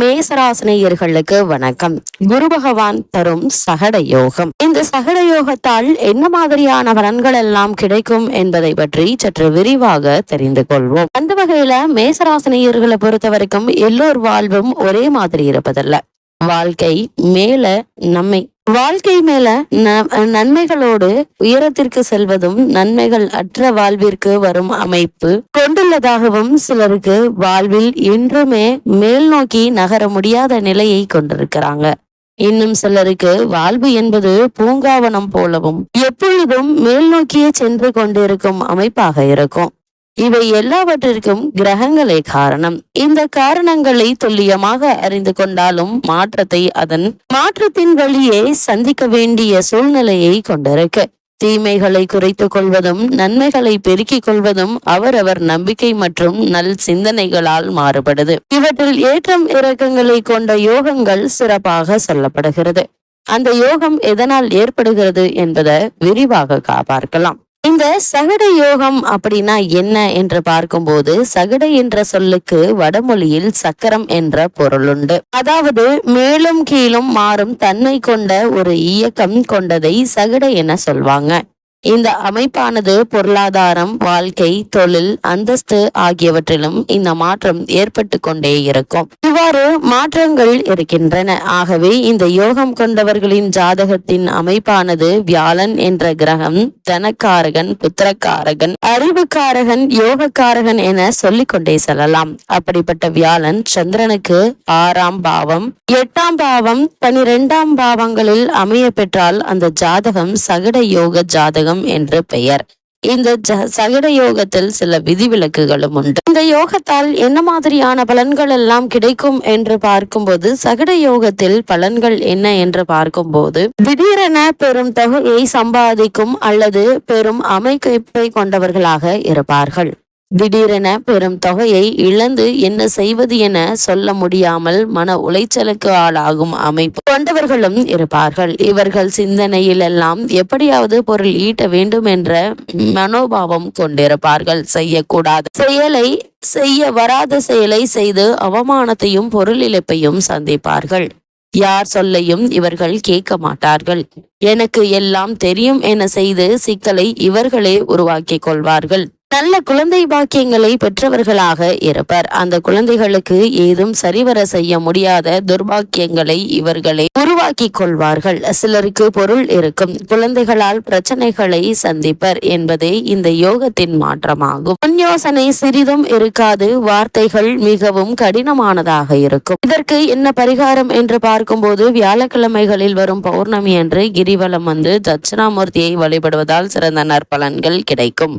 மேசராசினியர்களுக்கு வணக்கம். குரு பகவான் தரும் சகட யோகம். இந்த சகட யோகத்தால் என்ன மாதிரியான பலன்கள் எல்லாம் கிடைக்கும் என்பதை பற்றி சற்று விரிவாக தெரிந்து கொள்வோம். அந்த வகையில மேசராசினியர்களை பொறுத்த வரைக்கும் எல்லோர் வாழ்வும் ஒரே மாதிரி இருப்பதில்ல. வாழ்க்கை மேல நன்மைகளோடு உயரத்திற்கு செல்வதும் நன்மைகள் அற்ற வாழ்விற்கு வரும் அமைப்பு கொண்டுள்ளதாகவும், சிலருக்கு வாழ்வில் என்றுமே மேல் நோக்கி நகர முடியாத நிலையை கொண்டிருக்கிறாங்க. இன்னும் சிலருக்கு வாழ்வு என்பது பூங்காவனம் போலவும் எப்பொழுதும் மேல் நோக்கியே சென்று கொண்டிருக்கும் அமைப்பாக இருக்கும். இவை எல்லாவற்றிற்கும் கிரகங்களே காரணம். இந்த காரணங்களை துல்லியமாக அறிந்து கொண்டாலும் மாற்றத்தின் வழியே சந்திக்க வேண்டிய சூழ்நிலையை கொண்டிருக்கு. தீமைகளை குறைத்துக் கொள்வதும் நன்மைகளை பெருக்கிக் கொள்வதும் அவரவர் நம்பிக்கை மற்றும் நல் சிந்தனைகளால் மாறுபடுது. இவற்றில் ஏற்றம் இறக்கங்களை கொண்ட யோகங்கள் சிறப்பாக சொல்லப்படுகிறது. அந்த யோகம் எதனால் ஏற்படுகிறது என்பதை விரிவாக பார்க்கலாம். இந்த சகட யோகம் அப்படின்னா என்ன என்று பார்க்கும்போது, சகட என்ற சொல்லுக்கு வடமொழியில் சக்கரம் என்ற பொருளுண்டு. அதாவது மேலும் கீழும் மாறும் தன்மை கொண்ட ஒரு இயக்கம் கொண்டதை சகட என சொல்வாங்க. இந்த அமைப்பானது பொருளாதாரம், வாழ்க்கை, தொழில், அந்தஸ்து ஆகியவற்றிலும் இந்த மாற்றம் ஏற்பட்டு கொண்டே இருக்கும். இவ்வாறு மாற்றங்கள் இருக்கின்றன. ஆகவே இந்த யோகம் கொண்டவர்களின் ஜாதகத்தின் அமைப்பானது வியாழன் என்ற கிரகம் தனக்காரகன், புத்திரக்காரகன், அறிவுக்காரகன், யோகக்காரகன் என சொல்லிக் கொண்டே செல்லலாம். அப்படிப்பட்ட வியாழன் சந்திரனுக்கு 6ஆம் பாவம், 8ஆம் பாவம், 12ஆம் பாவங்களில் அமைய பெற்றால் அந்த ஜாதகம் சகட யோக ஜாதகம் என்று பெயர். இந்த சகட யோகத்தில் சில விதிவிலக்குகளும் உண்டு. இந்த யோகத்தால் என்ன மாதிரியான பலன்கள் எல்லாம் கிடைக்கும் என்று பார்க்கும்போது, சகட யோகத்தில் பலன்கள் என்ன என்று பார்க்கும்போது, திடீரென பெரும் தொகையை சம்பாதிக்கும் அல்லது பெரும் அமைப்பை கொண்டவர்களாக இருப்பார்கள். திடீரென பெரும் தொகையை இழந்து என்ன செய்வது என சொல்ல முடியாமல் மன உளைச்சலுக்கு ஆளாகும் அமைப்பு கொண்டவர்களும் இருப்பார்கள். இவர்கள் சிந்தனையில் எல்லாம் எப்படியாவது பொருள் ஈட்ட வேண்டும் என்ற மனோபாவம் கொண்டிருப்பார்கள். வராத செயலை செய்து அவமானத்தையும் பொருள் இழப்பையும் சந்திப்பார்கள். யார் சொல்லையும் இவர்கள் கேட்க மாட்டார்கள். எனக்கு எல்லாம் தெரியும் என செய்து சிக்கலை இவர்களே உருவாக்கி கொள்வார்கள். நல்ல குழந்தை பாக்கியங்களை பெற்றவர்களாக இருப்பர். அந்த குழந்தைகளுக்கு ஏதும் சரிவர செய்ய முடியாத துர்பாக்கியங்களை இவர்களை உருவாக்கி கொள்வார்கள். சிலருக்கு பொருள் இருக்கும், குழந்தைகளால் பிரச்சனைகளை சந்திப்பர் என்பதே இந்த யோகத்தின் மாற்றமாகும். முன் யோசனை சிறிதும் இருக்காது, வார்த்தைகள் மிகவும் கடினமானதாக இருக்கும். இதற்கு என்ன பரிகாரம் என்று பார்க்கும்போது, வியாழக்கிழமைகளில் வரும் பௌர்ணமி அன்று கிரிவலம் வந்து தட்சிணாமூர்த்தியை வழிபடுவதால் சிறந்த நற்பலன்கள் கிடைக்கும்.